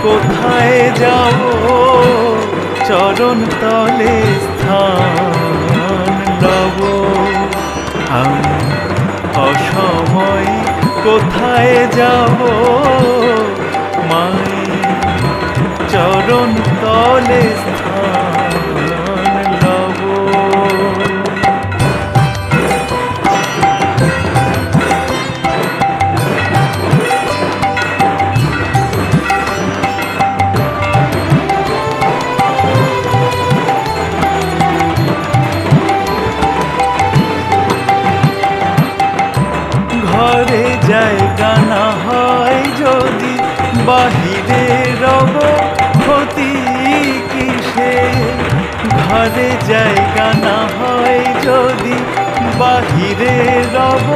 কোথায় যাব চরণ তলে স্থান লব আমি অসময় কোথায় যাব মাই চরণ তলে স্থান লব ঘরে জায়গা না হয় যদি বাহিরে রব ক্ষতি কিসে ঘরে জায়গা না হয় যদি বাহিরে রব